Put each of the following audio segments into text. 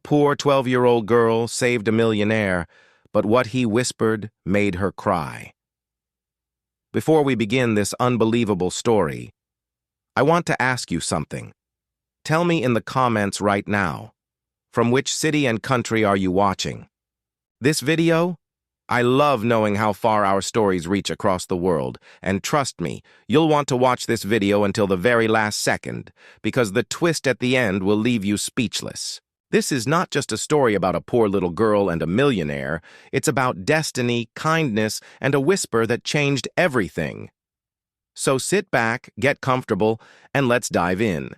poor 12-year-old girl saved a millionaire, but what he whispered made her cry. Before we begin this unbelievable story, I want to ask you something. Tell me in the comments right now, from which city and country are you watching? This video? I love knowing how far our stories reach across the world, and trust me, you'll want to watch this video until the very last second, because the twist at the end will leave you speechless. This is not just a story about a poor little girl and a millionaire, it's about destiny, kindness, and a whisper that changed everything. So sit back, get comfortable, and let's dive in.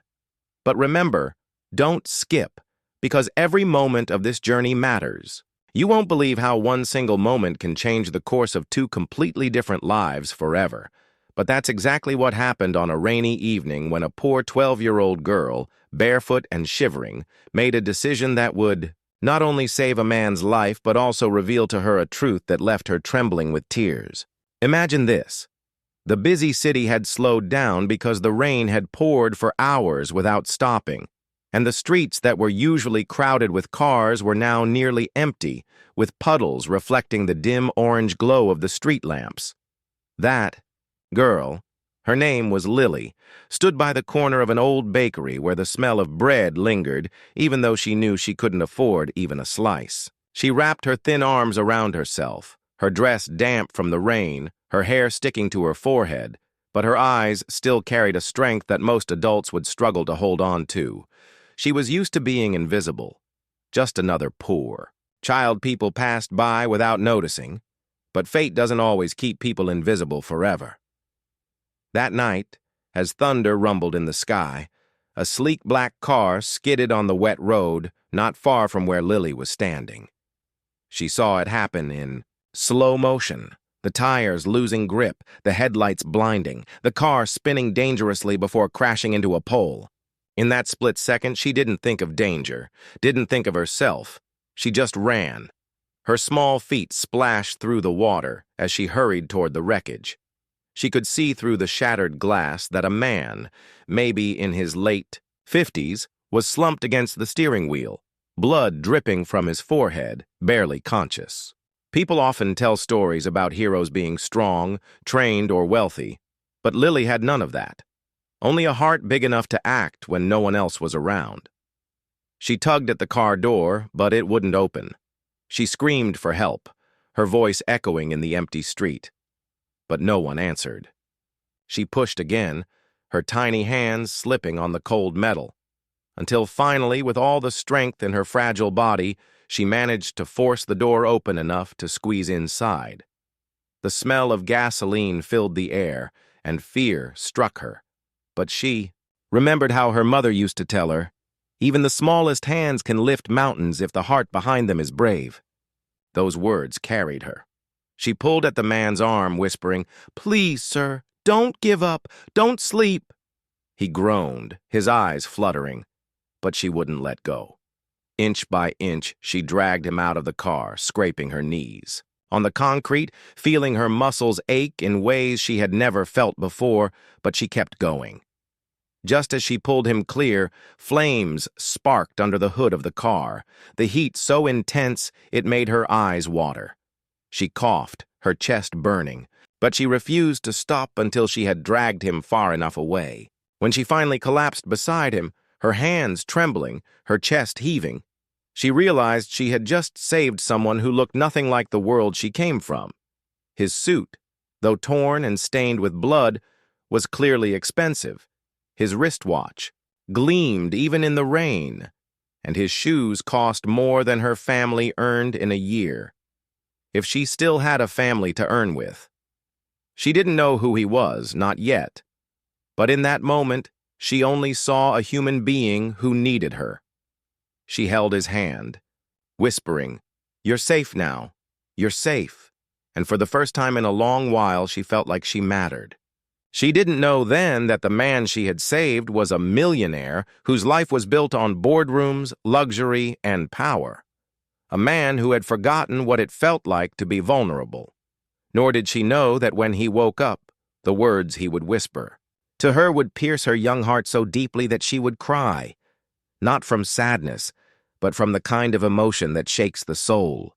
But remember, don't skip, because every moment of this journey matters. You won't believe how one single moment can change the course of two completely different lives forever. But that's exactly what happened on a rainy evening when a poor 12-year-old girl, barefoot and shivering, made a decision that would not only save a man's life but also reveal to her a truth that left her trembling with tears. Imagine this. The busy city had slowed down because the rain had poured for hours without stopping, and the streets that were usually crowded with cars were now nearly empty, with puddles reflecting the dim orange glow of the street lamps. That girl, her name was Lily, stood by the corner of an old bakery where the smell of bread lingered, even though she knew she couldn't afford even a slice. She wrapped her thin arms around herself, her dress damp from the rain, her hair sticking to her forehead, but her eyes still carried a strength that most adults would struggle to hold on to. She was used to being invisible, just another poor child people passed by without noticing, but fate doesn't always keep people invisible forever. That night, as thunder rumbled in the sky, a sleek black car skidded on the wet road not far from where Lily was standing. She saw it happen in slow motion, the tires losing grip, the headlights blinding, the car spinning dangerously before crashing into a pole. In that split second, she didn't think of danger, didn't think of herself. She just ran. Her small feet splashed through the water as she hurried toward the wreckage. She could see through the shattered glass that a man, maybe in his late 50s, was slumped against the steering wheel, blood dripping from his forehead, barely conscious. People often tell stories about heroes being strong, trained, or wealthy, but Lily had none of that. Only a heart big enough to act when no one else was around. She tugged at the car door, but it wouldn't open. She screamed for help, her voice echoing in the empty street. But no one answered. She pushed again, her tiny hands slipping on the cold metal, until finally, with all the strength in her fragile body, she managed to force the door open enough to squeeze inside. The smell of gasoline filled the air, and fear struck her. But she remembered how her mother used to tell her, even the smallest hands can lift mountains if the heart behind them is brave. Those words carried her. She pulled at the man's arm, whispering, "Please, sir, don't give up, don't sleep." He groaned, his eyes fluttering, but she wouldn't let go. Inch by inch, she dragged him out of the car, scraping her knees. On the concrete, feeling her muscles ache in ways she had never felt before, but she kept going. Just as she pulled him clear, flames sparked under the hood of the car, the heat so intense it made her eyes water. She coughed, her chest burning, but she refused to stop until she had dragged him far enough away. When she finally collapsed beside him, her hands trembling, her chest heaving, she realized she had just saved someone who looked nothing like the world she came from. His suit, though torn and stained with blood, was clearly expensive. His wristwatch gleamed even in the rain, and his shoes cost more than her family earned in a year. If she still had a family to earn with. She didn't know who he was, not yet. But in that moment, she only saw a human being who needed her. She held his hand, whispering, "You're safe now. You're safe." And for the first time in a long while, she felt like she mattered. She didn't know then that the man she had saved was a millionaire whose life was built on boardrooms, luxury, and power. A man who had forgotten what it felt like to be vulnerable. Nor did she know that when he woke up, the words he would whisper to her would pierce her young heart so deeply that she would cry, not from sadness, but from the kind of emotion that shakes the soul.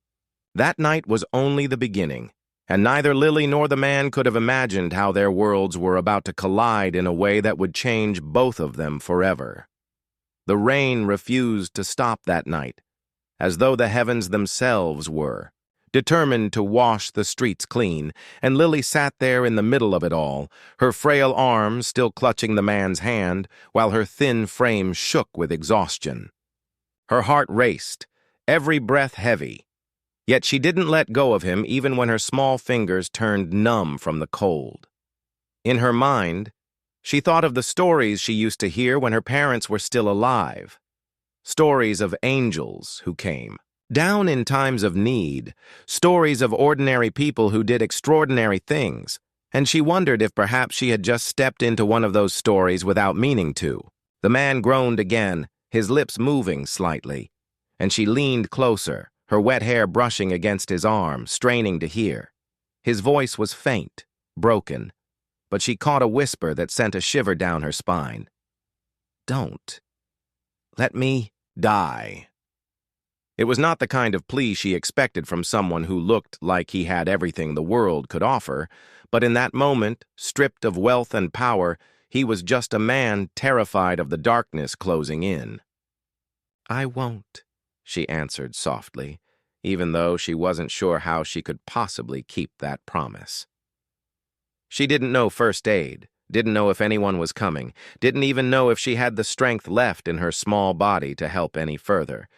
That night was only the beginning, and neither Lily nor the man could have imagined how their worlds were about to collide in a way that would change both of them forever. The rain refused to stop that night, as though the heavens themselves were, determined to wash the streets clean, and Lily sat there in the middle of it all, her frail arms still clutching the man's hand, while her thin frame shook with exhaustion. Her heart raced, every breath heavy, yet she didn't let go of him even when her small fingers turned numb from the cold. In her mind, she thought of the stories she used to hear when her parents were still alive. Stories of angels who came down in times of need, stories of ordinary people who did extraordinary things, and she wondered if perhaps she had just stepped into one of those stories without meaning to. The man groaned again, his lips moving slightly, and she leaned closer, her wet hair brushing against his arm, straining to hear. His voice was faint, broken, but she caught a whisper that sent a shiver down her spine. "Don't. Let me die." It was not the kind of plea she expected from someone who looked like he had everything the world could offer, but in that moment, stripped of wealth and power, he was just a man terrified of the darkness closing in. "I won't," she answered softly, even though she wasn't sure how she could possibly keep that promise. She didn't know first aid, didn't know if anyone was coming, didn't even know if she had the strength left in her small body to help any further,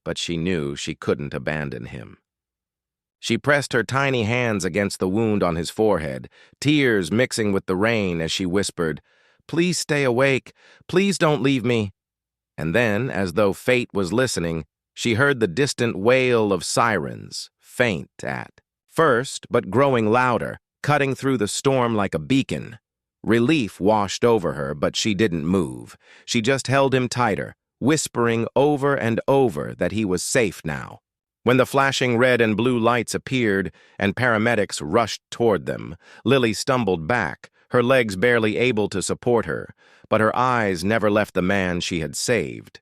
but she knew she couldn't abandon him. She pressed her tiny hands against the wound on his forehead, tears mixing with the rain as she whispered, "Please stay awake, please don't leave me." And then, as though fate was listening, she heard the distant wail of sirens, faint at first, but growing louder, cutting through the storm like a beacon. Relief washed over her, but she didn't move. She just held him tighter, whispering over and over that he was safe now. When the flashing red and blue lights appeared and paramedics rushed toward them, Lily stumbled back, her legs barely able to support her, but her eyes never left the man she had saved.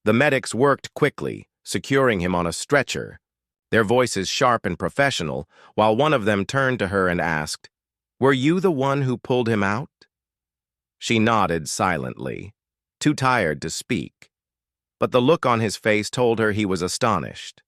The medics worked quickly, securing him on a stretcher, their voices sharp and professional, while one of them turned to her and asked, "Were you the one who pulled him out?" She nodded silently, too tired to speak, but the look on his face told her he was astonished.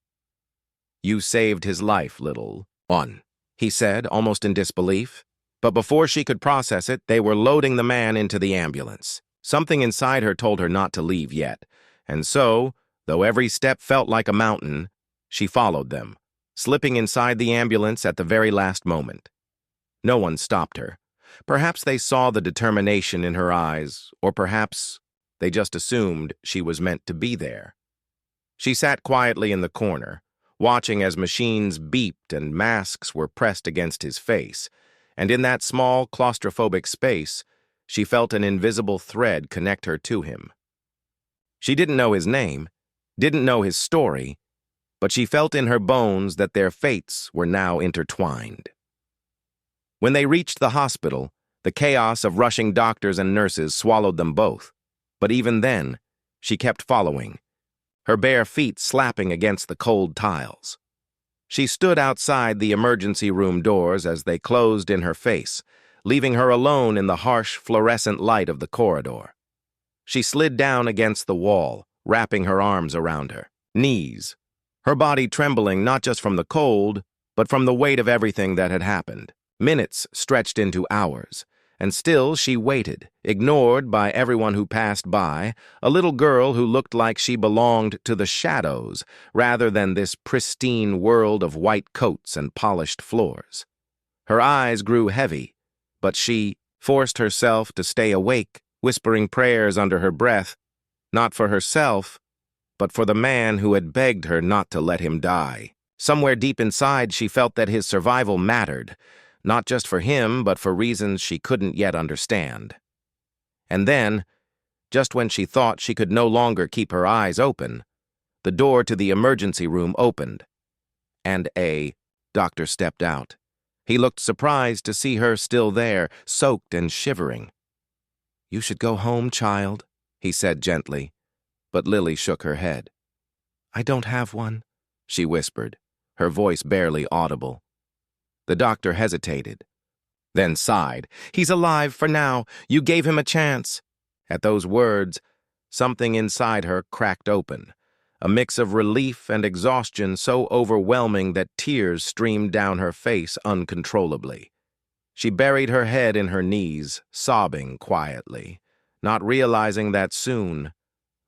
"You saved his life, little one," he said, almost in disbelief. But before she could process it, they were loading the man into the ambulance. Something inside her told her not to leave yet, and so, though every step felt like a mountain, she followed them, slipping inside the ambulance at the very last moment. No one stopped her. Perhaps they saw the determination in her eyes, or perhaps they just assumed she was meant to be there. She sat quietly in the corner, watching as machines beeped and masks were pressed against his face, and in that small, claustrophobic space, she felt an invisible thread connect her to him. She didn't know his name, didn't know his story, but she felt in her bones that their fates were now intertwined. When they reached the hospital, the chaos of rushing doctors and nurses swallowed them both. But even then, she kept following, her bare feet slapping against the cold tiles. She stood outside the emergency room doors as they closed in her face, leaving her alone in the harsh fluorescent light of the corridor. She slid down against the wall, wrapping her arms around her knees, her body trembling not just from the cold, but from the weight of everything that had happened. Minutes stretched into hours, and still she waited, ignored by everyone who passed by, a little girl who looked like she belonged to the shadows rather than this pristine world of white coats and polished floors. Her eyes grew heavy, but she forced herself to stay awake, whispering prayers under her breath, not for herself, but for the man who had begged her not to let him die. Somewhere deep inside, she felt that his survival mattered, not just for him, but for reasons she couldn't yet understand. And then, just when she thought she could no longer keep her eyes open, the door to the emergency room opened, and a doctor stepped out. He looked surprised to see her still there, soaked and shivering. "You should go home, child," he said gently, but Lily shook her head. I don't have one, she whispered, her voice barely audible. The doctor hesitated, then sighed. He's alive for now. You gave him a chance. At those words, something inside her cracked open, a mix of relief and exhaustion so overwhelming that tears streamed down her face uncontrollably. She buried her head in her knees, sobbing quietly, not realizing that soon,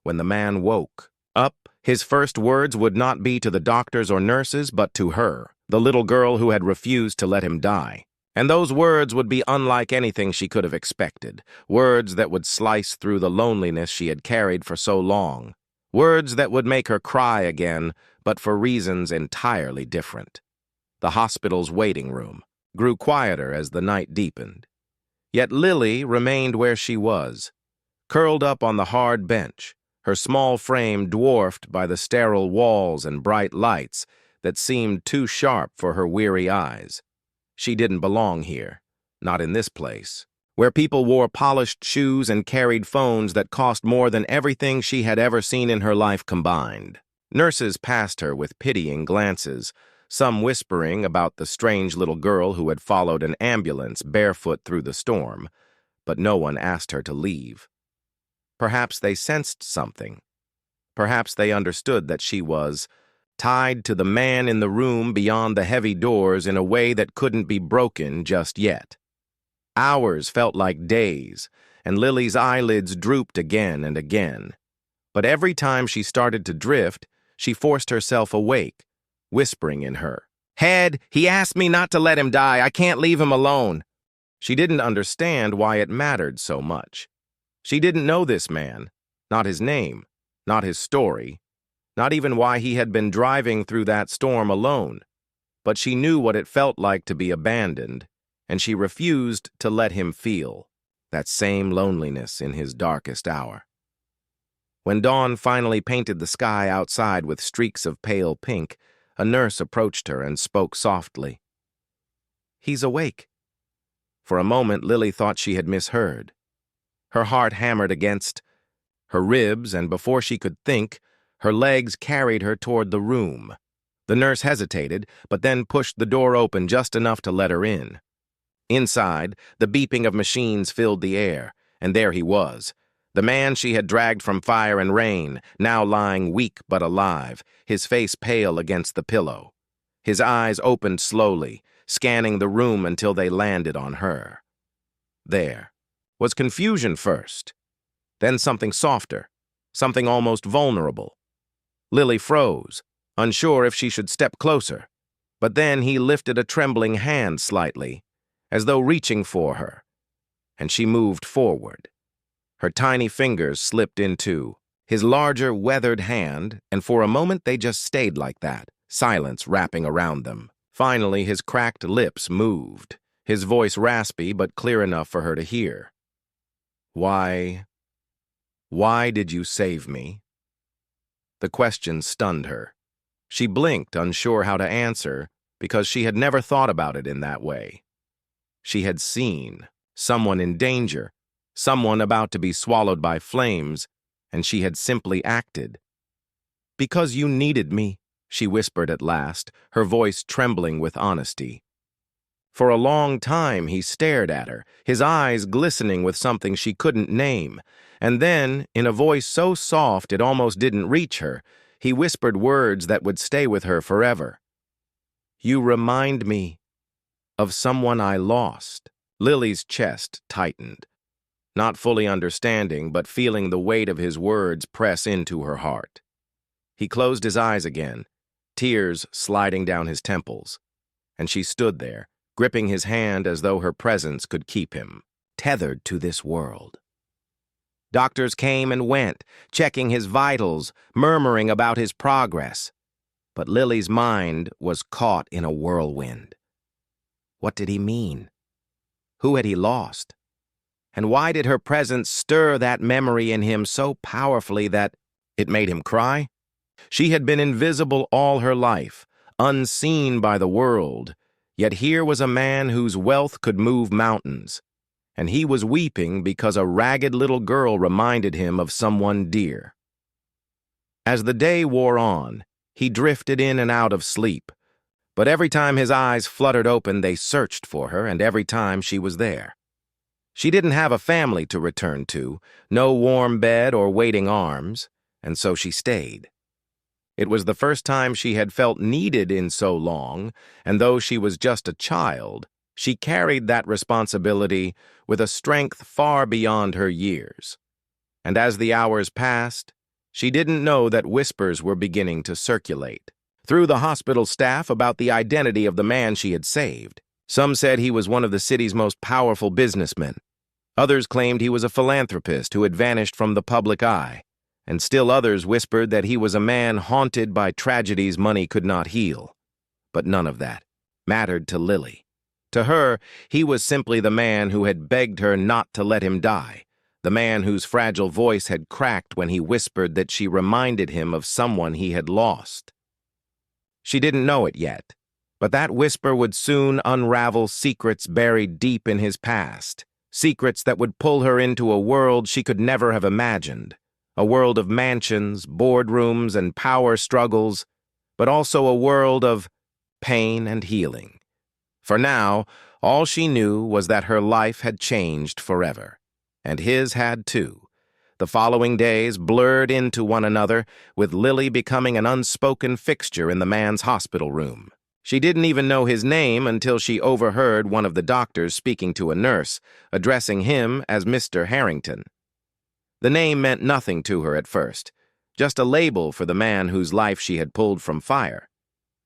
when the man woke up, his first words would not be to the doctors or nurses, but to her, the little girl who had refused to let him die. And those words would be unlike anything she could have expected, words that would slice through the loneliness she had carried for so long, words that would make her cry again, but for reasons entirely different. The hospital's waiting room grew quieter as the night deepened. Yet Lily remained where she was, curled up on the hard bench, her small frame dwarfed by the sterile walls and bright lights that seemed too sharp for her weary eyes. She didn't belong here, not in this place, where people wore polished shoes and carried phones that cost more than everything she had ever seen in her life combined. Nurses passed her with pitying glances, some whispering about the strange little girl who had followed an ambulance barefoot through the storm, but no one asked her to leave. Perhaps they sensed something. Perhaps they understood that she was tied to the man in the room beyond the heavy doors in a way that couldn't be broken just yet. Hours felt like days, and Lily's eyelids drooped again and again. But every time she started to drift, she forced herself awake, whispering in her head, "He asked me not to let him die. I can't leave him alone." She didn't understand why it mattered so much. She didn't know this man, not his name, not his story, not even why he had been driving through that storm alone. But she knew what it felt like to be abandoned, and she refused to let him feel that same loneliness in his darkest hour. When dawn finally painted the sky outside with streaks of pale pink, a nurse approached her and spoke softly. "He's awake." For a moment, Lily thought she had misheard. Her heart hammered against her ribs, and before she could think, her legs carried her toward the room. The nurse hesitated, but then pushed the door open just enough to let her in. Inside, the beeping of machines filled the air, and there he was, the man she had dragged from fire and rain, now lying weak but alive, his face pale against the pillow. His eyes opened slowly, scanning the room until they landed on her. There was confusion first, then something softer, something almost vulnerable. Lily froze, unsure if she should step closer, but then he lifted a trembling hand slightly, as though reaching for her, and she moved forward. Her tiny fingers slipped into his larger, weathered hand, and for a moment they just stayed like that, silence wrapping around them. Finally, his cracked lips moved, his voice raspy but clear enough for her to hear. Why did you save me?" The question stunned her. She blinked, unsure how to answer, because she had never thought about it in that way. She had seen someone in danger, someone about to be swallowed by flames, and she had simply acted. "Because you needed me," she whispered at last, her voice trembling with honesty. For a long time he stared at her, his eyes glistening with something she couldn't name, and then, in a voice so soft it almost didn't reach her, he whispered words that would stay with her forever. "You remind me of someone I lost." Lily's chest tightened, not fully understanding, but feeling the weight of his words press into her heart. He closed his eyes again, tears sliding down his temples, and she stood there, gripping his hand as though her presence could keep him tethered to this world. Doctors came and went, checking his vitals, murmuring about his progress. But Lily's mind was caught in a whirlwind. What did he mean? Who had he lost? And why did her presence stir that memory in him so powerfully that it made him cry? She had been invisible all her life, unseen by the world, yet here was a man whose wealth could move mountains, and he was weeping because a ragged little girl reminded him of someone dear. As the day wore on, he drifted in and out of sleep, but every time his eyes fluttered open, they searched for her, and every time she was there. She didn't have a family to return to, no warm bed or waiting arms, and so she stayed. It was the first time she had felt needed in so long, and though she was just a child, she carried that responsibility with a strength far beyond her years. And as the hours passed, she didn't know that whispers were beginning to circulate through the hospital staff about the identity of the man she had saved. Some said he was one of the city's most powerful businessmen. Others claimed he was a philanthropist who had vanished from the public eye. And still others whispered that he was a man haunted by tragedies money could not heal. But none of that mattered to Lily. To her, he was simply the man who had begged her not to let him die, the man whose fragile voice had cracked when he whispered that she reminded him of someone he had lost. She didn't know it yet, but that whisper would soon unravel secrets buried deep in his past, secrets that would pull her into a world she could never have imagined. A world of mansions, boardrooms, and power struggles, but also a world of pain and healing. For now, all she knew was that her life had changed forever, and his had too. The following days blurred into one another, with Lily becoming an unspoken fixture in the man's hospital room. She didn't even know his name until she overheard one of the doctors speaking to a nurse, addressing him as Mr. Harrington. The name meant nothing to her at first, just a label for the man whose life she had pulled from fire.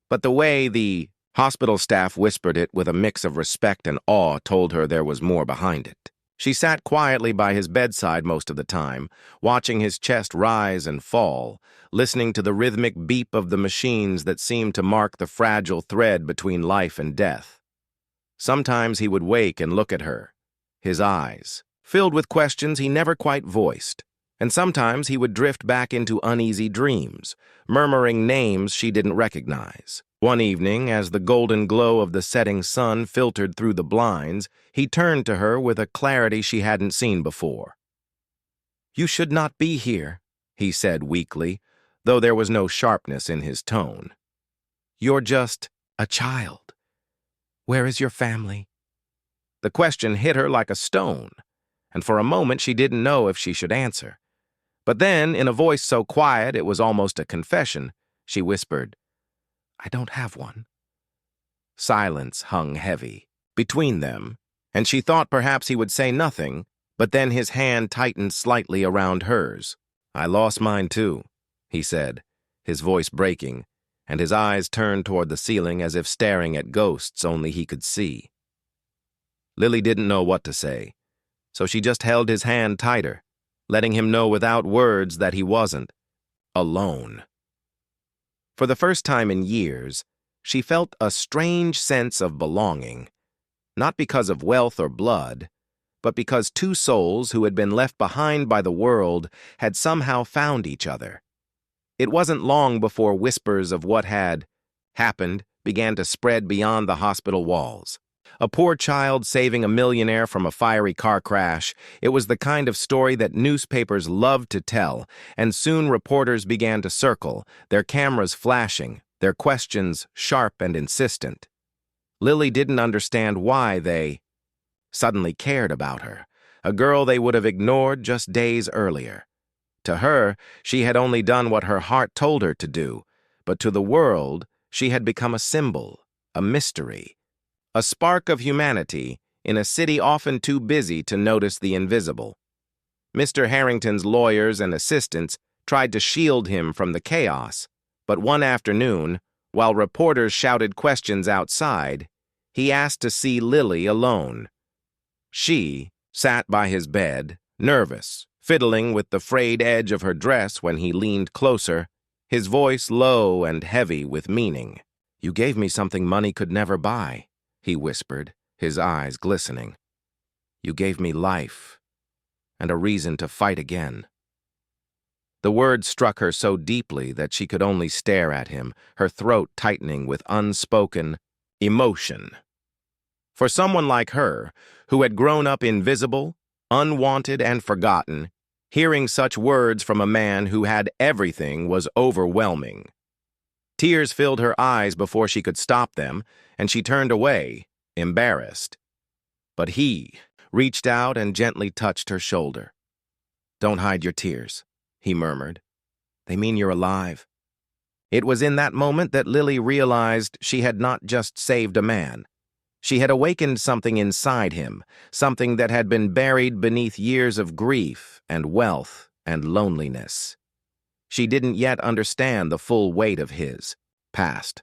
But the way the hospital staff whispered it with a mix of respect and awe told her there was more behind it. She sat quietly by his bedside most of the time, watching his chest rise and fall, listening to the rhythmic beep of the machines that seemed to mark the fragile thread between life and death. Sometimes he would wake and look at her, his eyes filled with questions he never quite voiced, and sometimes he would drift back into uneasy dreams, murmuring names she didn't recognize. One evening, as the golden glow of the setting sun filtered through the blinds, he turned to her with a clarity she hadn't seen before. "You should not be here," he said weakly, though there was no sharpness in his tone. "You're just a child. Where is your family?" The question hit her like a stone, and for a moment she didn't know if she should answer. But then, in a voice so quiet it was almost a confession, she whispered, "I don't have one." Silence hung heavy between them, and she thought perhaps he would say nothing, but then his hand tightened slightly around hers. "I lost mine too," he said, his voice breaking, and his eyes turned toward the ceiling as if staring at ghosts only he could see. Lily didn't know what to say, so she just held his hand tighter, letting him know without words that he wasn't alone. For the first time in years, she felt a strange sense of belonging, not because of wealth or blood, but because two souls who had been left behind by the world had somehow found each other. It wasn't long before whispers of what had happened began to spread beyond the hospital walls. A poor child saving a millionaire from a fiery car crash, it was the kind of story that newspapers loved to tell, and soon reporters began to circle, their cameras flashing, their questions sharp and insistent. Lily didn't understand why they suddenly cared about her, a girl they would have ignored just days earlier. To her, she had only done what her heart told her to do, but to the world, she had become a symbol, a mystery, a spark of humanity in a city often too busy to notice the invisible. Mr. Harrington's lawyers and assistants tried to shield him from the chaos, but one afternoon, while reporters shouted questions outside, he asked to see Lily alone. She sat by his bed, nervous, fiddling with the frayed edge of her dress when he leaned closer, his voice low and heavy with meaning. "You gave me something money could never buy," he whispered, his eyes glistening. "You gave me life, and a reason to fight again." The words struck her so deeply that she could only stare at him, her throat tightening with unspoken emotion. For someone like her, who had grown up invisible, unwanted, and forgotten, Hearing such words from a man who had everything was overwhelming. Tears filled her eyes before she could stop them, and she turned away, embarrassed. But he reached out and gently touched her shoulder. "Don't hide your tears," he murmured. "They mean you're alive." It was in that moment that Lily realized she had not just saved a man. She had awakened something inside him, something that had been buried beneath years of grief and wealth and loneliness. She didn't yet understand the full weight of his past,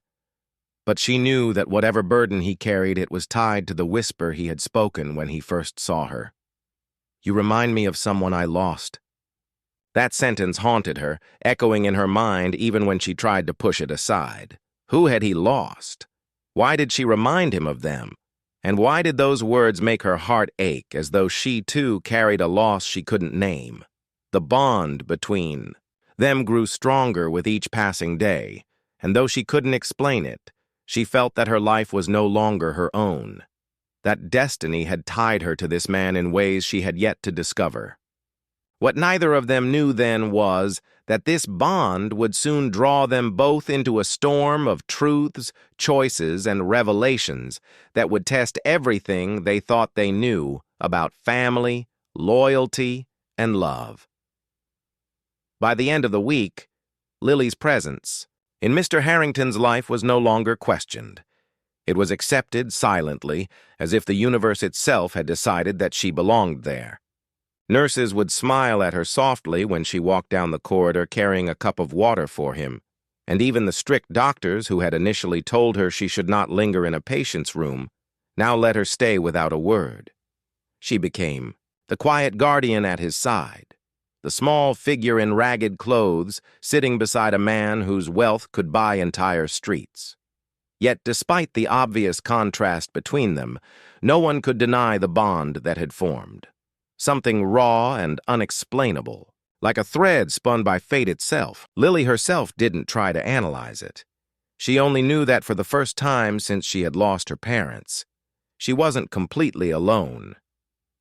but she knew that whatever burden he carried, it was tied to the whisper he had spoken when he first saw her. "You remind me of someone I lost." That sentence haunted her, echoing in her mind even when she tried to push it aside. Who had he lost? Why did she remind him of them? And why did those words make her heart ache, as though she too carried a loss she couldn't name? The bond between them grew stronger with each passing day, and though she couldn't explain it, she felt that her life was no longer her own, that destiny had tied her to this man in ways she had yet to discover. What neither of them knew then was that this bond would soon draw them both into a storm of truths, choices, and revelations that would test everything they thought they knew about family, loyalty, and love. By the end of the week, Lily's presence in Mr. Harrington's life was no longer questioned. It was accepted silently, as if the universe itself had decided that she belonged there. Nurses would smile at her softly when she walked down the corridor carrying a cup of water for him, and even the strict doctors who had initially told her she should not linger in a patient's room now let her stay without a word. She became the quiet guardian at his side, the small figure in ragged clothes sitting beside a man whose wealth could buy entire streets. Yet despite the obvious contrast between them, no one could deny the bond that had formed. Something raw and unexplainable, like a thread spun by fate itself. Lily herself didn't try to analyze it. She only knew that for the first time since she had lost her parents, she wasn't completely alone.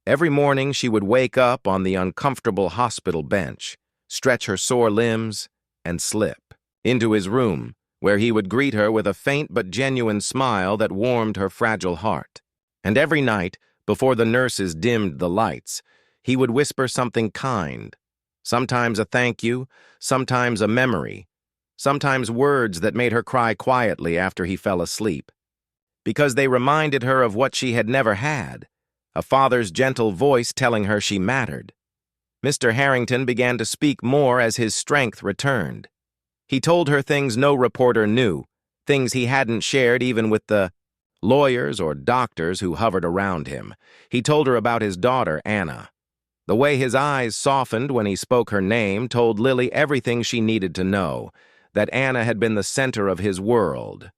Every morning she would wake up on the uncomfortable hospital bench, stretch her sore limbs, and slip into his room, where he would greet her with a faint but genuine smile that warmed her fragile heart. And every night, before the nurses dimmed the lights, he would whisper something kind, sometimes a thank you, sometimes a memory, sometimes words that made her cry quietly after he fell asleep, because they reminded her of what she had never had, a father's gentle voice telling her she mattered. Mr. Harrington began to speak more as his strength returned. He told her things no reporter knew, things he hadn't shared even with the lawyers or doctors who hovered around him. He told her about his daughter, Anna. The way his eyes softened when he spoke her name told Lily everything she needed to know, that Anna had been the center of his world.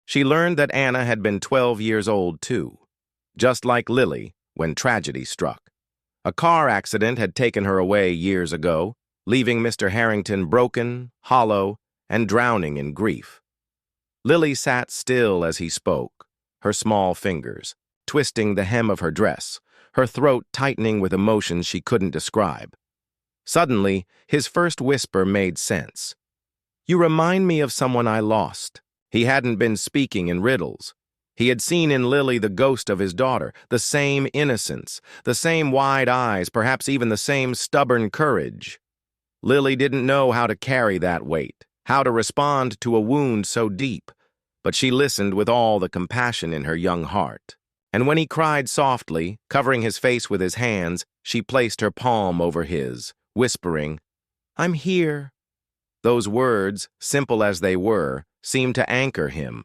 She learned that Anna had been 12 years old, too, just like Lily when tragedy struck. A car accident had taken her away years ago, leaving Mr. Harrington broken, hollow, and drowning in grief. Lily sat still as he spoke, her small fingers twisting the hem of her dress, her throat tightening with emotions she couldn't describe. Suddenly, his first whisper made sense. "You remind me of someone I lost." He hadn't been speaking in riddles. He had seen in Lily the ghost of his daughter, the same innocence, the same wide eyes, perhaps even the same stubborn courage. Lily didn't know how to carry that weight, how to respond to a wound so deep, but she listened with all the compassion in her young heart. And when he cried softly, covering his face with his hands, she placed her palm over his, whispering, "I'm here." Those words, simple as they were, seemed to anchor him.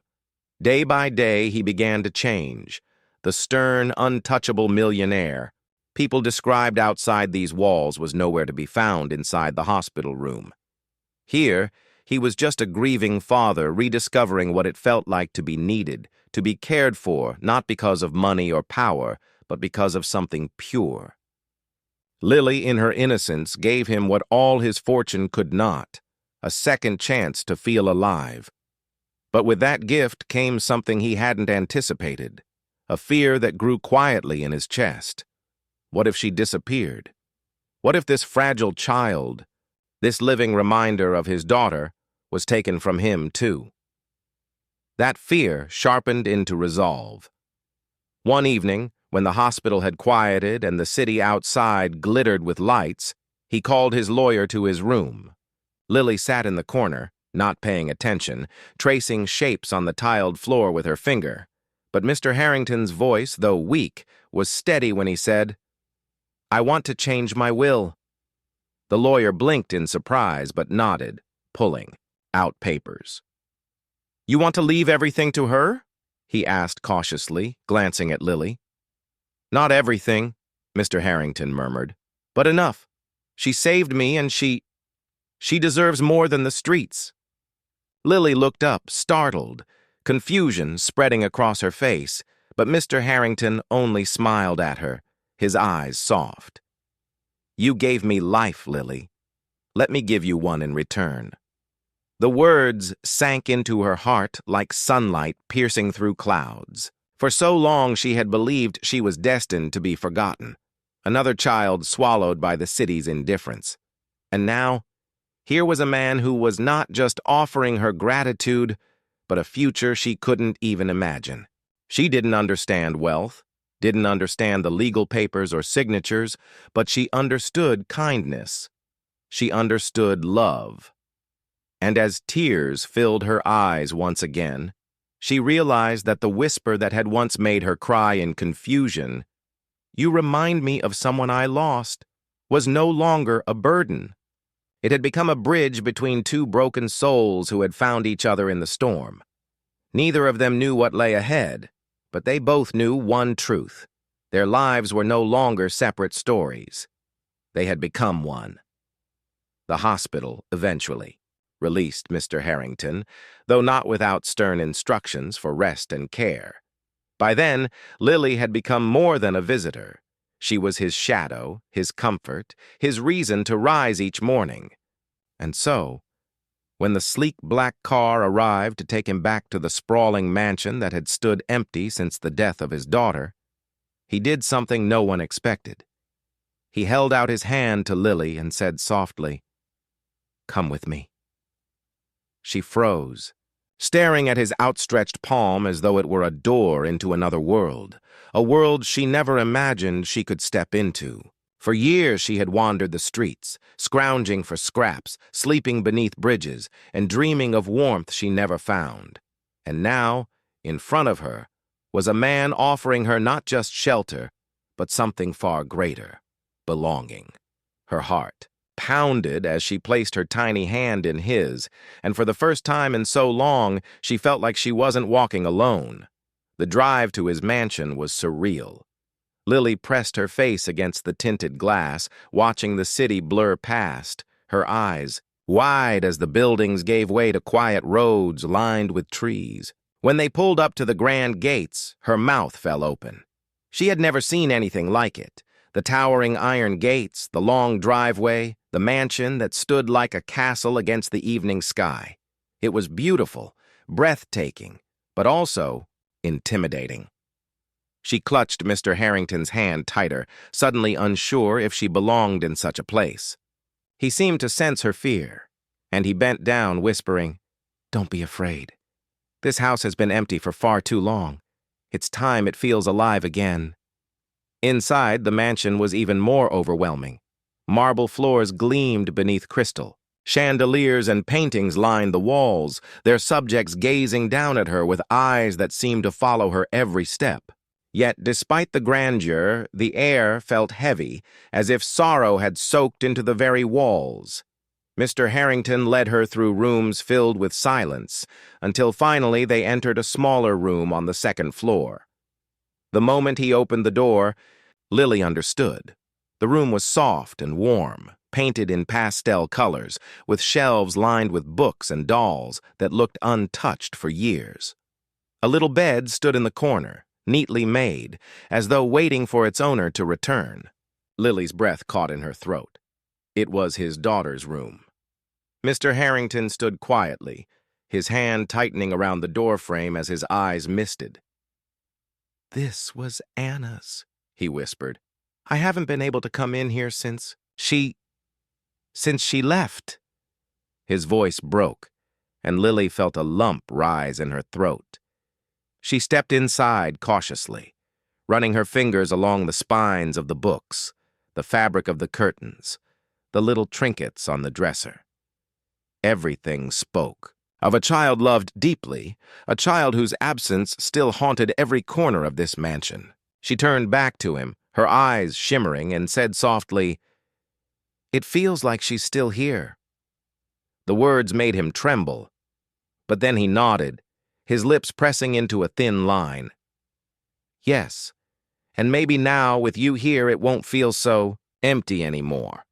Day by day, he began to change. The stern, untouchable millionaire people described outside these walls was nowhere to be found inside the hospital room. Here, he was just a grieving father rediscovering what it felt like to be needed, to be cared for, not because of money or power, but because of something pure. Lily, in her innocence, gave him what all his fortune could not, a second chance to feel alive. But with that gift came something he hadn't anticipated, a fear that grew quietly in his chest. What if she disappeared? What if this fragile child, this living reminder of his daughter, was taken from him too? That fear sharpened into resolve. One evening, when the hospital had quieted and the city outside glittered with lights, he called his lawyer to his room. Lily sat in the corner, not paying attention, tracing shapes on the tiled floor with her finger. But Mr. Harrington's voice, though weak, was steady when he said, "I want to change my will." The lawyer blinked in surprise but nodded, pulling out papers. "You want to leave everything to her?" he asked cautiously, glancing at Lily. "Not everything," Mr. Harrington murmured, "but enough. She saved me and she deserves more than the streets." Lily looked up, startled, confusion spreading across her face, but Mr. Harrington only smiled at her, his eyes soft. "You gave me life, Lily. Let me give you one in return." The words sank into her heart like sunlight piercing through clouds. For so long she had believed she was destined to be forgotten, another child swallowed by the city's indifference. And now, here was a man who was not just offering her gratitude, but a future she couldn't even imagine. She didn't understand wealth, didn't understand the legal papers or signatures, but she understood kindness. She understood love. And as tears filled her eyes once again, she realized that the whisper that had once made her cry in confusion, "You remind me of someone I lost," was no longer a burden. It had become a bridge between two broken souls who had found each other in the storm. Neither of them knew what lay ahead, but they both knew one truth. Their lives were no longer separate stories. They had become one. The hospital, eventually, released Mr. Harrington, though not without stern instructions for rest and care. By then, Lily had become more than a visitor. She was his shadow, his comfort, his reason to rise each morning. And so, when the sleek black car arrived to take him back to the sprawling mansion that had stood empty since the death of his daughter, he did something no one expected. He held out his hand to Lily and said softly, "Come with me." She froze, staring at his outstretched palm as though it were a door into another world, a world she never imagined she could step into. For years she had wandered the streets, scrounging for scraps, sleeping beneath bridges, and dreaming of warmth she never found. And now, in front of her, was a man offering her not just shelter, but something far greater, belonging. Her heart pounded as she placed her tiny hand in his, and for the first time in so long, she felt like she wasn't walking alone. The drive to his mansion was surreal. Lily pressed her face against the tinted glass, watching the city blur past, her eyes wide as the buildings gave way to quiet roads lined with trees. When they pulled up to the grand gates, her mouth fell open. She had never seen anything like it. The towering iron gates, the long driveway, the mansion that stood like a castle against the evening sky. It was beautiful, breathtaking, but also intimidating. She clutched Mr. Harrington's hand tighter, suddenly unsure if she belonged in such a place. He seemed to sense her fear, and he bent down, whispering, "Don't be afraid. This house has been empty for far too long. It's time it feels alive again." Inside, the mansion was even more overwhelming. Marble floors gleamed beneath crystal. Chandeliers and paintings lined the walls, their subjects gazing down at her with eyes that seemed to follow her every step. Yet, despite the grandeur, the air felt heavy, as if sorrow had soaked into the very walls. Mr. Harrington led her through rooms filled with silence, until finally they entered a smaller room on the second floor. The moment he opened the door, Lily understood. The room was soft and warm, painted in pastel colors, with shelves lined with books and dolls that looked untouched for years. A little bed stood in the corner, neatly made, as though waiting for its owner to return. Lily's breath caught in her throat. It was his daughter's room. Mr. Harrington stood quietly, his hand tightening around the doorframe as his eyes misted. "This was Anna's," he whispered. "I haven't been able to come in here since She... since she left." His voice broke, and Lily felt a lump rise in her throat. She stepped inside cautiously, running her fingers along the spines of the books, the fabric of the curtains, the little trinkets on the dresser. Everything spoke of a child loved deeply, a child whose absence still haunted every corner of this mansion. She turned back to him, her eyes shimmering, and said softly, "It feels like she's still here." The words made him tremble, but then he nodded, his lips pressing into a thin line. "Yes, and maybe now, with you here, it won't feel so empty anymore."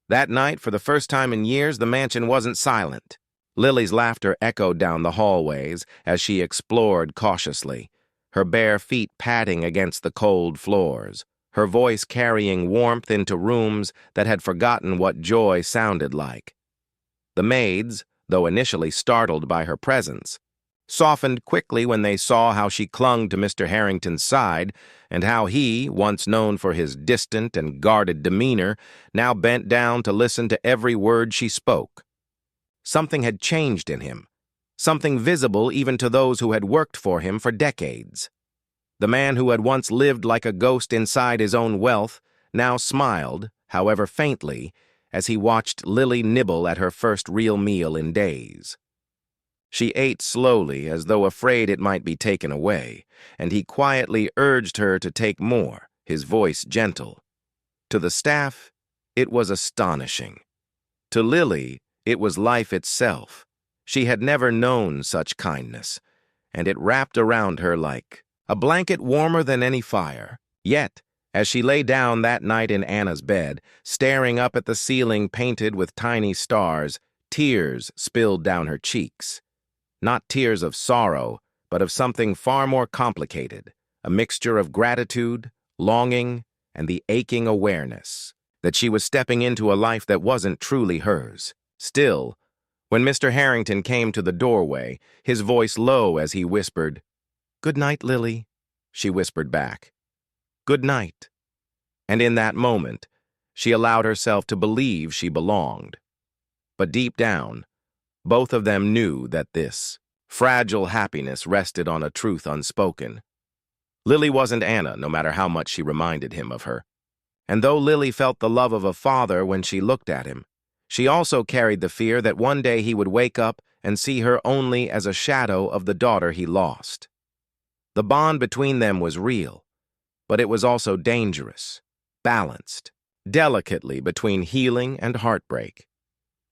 That night, for the first time in years, the mansion wasn't silent. Lily's laughter echoed down the hallways as she explored cautiously, her bare feet padding against the cold floors, her voice carrying warmth into rooms that had forgotten what joy sounded like. The maids, though initially startled by her presence, softened quickly when they saw how she clung to Mr. Harrington's side and how he, once known for his distant and guarded demeanor, now bent down to listen to every word she spoke. Something had changed in him, something visible even to those who had worked for him for decades. The man who had once lived like a ghost inside his own wealth now smiled, however faintly, as he watched Lily nibble at her first real meal in days. She ate slowly, as though afraid it might be taken away, and he quietly urged her to take more, his voice gentle. To the staff, it was astonishing. To Lily, it was life itself. She had never known such kindness, and it wrapped around her like a blanket warmer than any fire. Yet, as she lay down that night in Anna's bed, staring up at the ceiling painted with tiny stars, tears spilled down her cheeks. Not tears of sorrow, but of something far more complicated, a mixture of gratitude, longing, and the aching awareness that she was stepping into a life that wasn't truly hers. Still, when Mr. Harrington came to the doorway, his voice low as he whispered, "Good night, Lily," she whispered back, "Good night." And in that moment, she allowed herself to believe she belonged. But deep down, both of them knew that this fragile happiness rested on a truth unspoken. Lily wasn't Anna, no matter how much she reminded him of her. And though Lily felt the love of a father when she looked at him, she also carried the fear that one day he would wake up and see her only as a shadow of the daughter he lost. The bond between them was real, but it was also dangerous, balanced, delicately between healing and heartbreak.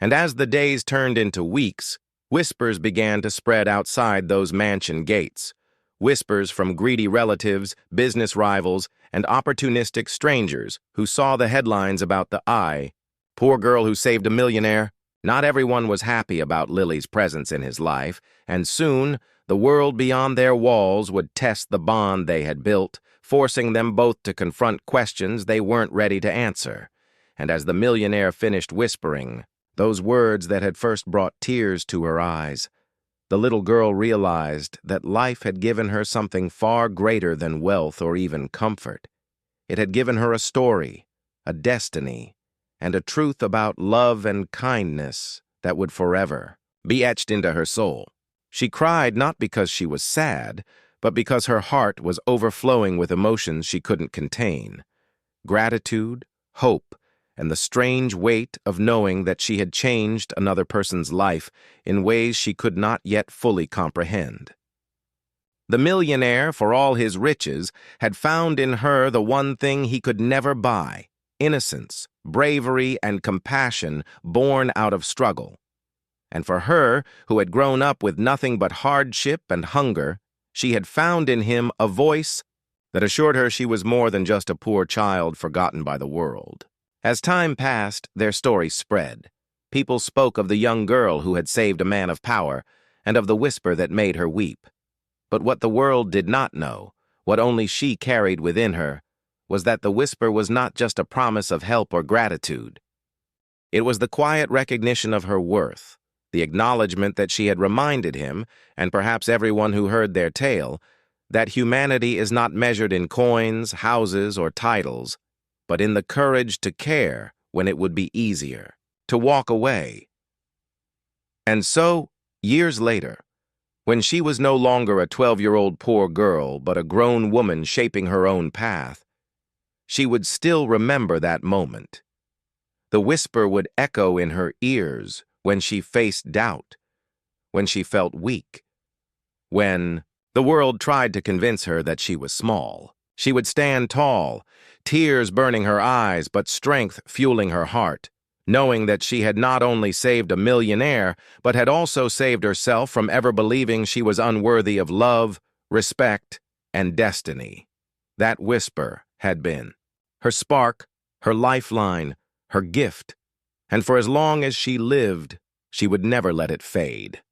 And as the days turned into weeks, whispers began to spread outside those mansion gates. Whispers from greedy relatives, business rivals, and opportunistic strangers who saw the headlines about the poor girl who saved a millionaire. Not everyone was happy about Lily's presence in his life, and soon the world beyond their walls would test the bond they had built, forcing them both to confront questions they weren't ready to answer. And as the millionaire finished whispering those words that had first brought tears to her eyes, the little girl realized that life had given her something far greater than wealth or even comfort. It had given her a story, a destiny, and a truth about love and kindness that would forever be etched into her soul. She cried not because she was sad, but because her heart was overflowing with emotions she couldn't contain. Gratitude, hope, and the strange weight of knowing that she had changed another person's life in ways she could not yet fully comprehend. The millionaire, for all his riches, had found in her the one thing he could never buy: innocence, bravery, and compassion born out of struggle. And for her, who had grown up with nothing but hardship and hunger, she had found in him a voice that assured her she was more than just a poor child forgotten by the world. As time passed, their story spread. People spoke of the young girl who had saved a man of power, and of the whisper that made her weep. But what the world did not know, what only she carried within her, was that the whisper was not just a promise of help or gratitude. It was the quiet recognition of her worth, the acknowledgement that she had reminded him, and perhaps everyone who heard their tale, that humanity is not measured in coins, houses, or titles, but in the courage to care when it would be easier to walk away. And so, years later, when she was no longer a 12-year-old poor girl but a grown woman shaping her own path, she would still remember that moment. The whisper would echo in her ears when she faced doubt, when she felt weak, when the world tried to convince her that she was small. She would stand tall, tears burning her eyes but strength fueling her heart, knowing that she had not only saved a millionaire, but had also saved herself from ever believing she was unworthy of love, respect, and destiny. That whisper had been her spark, her lifeline, her gift, and for as long as she lived, she would never let it fade.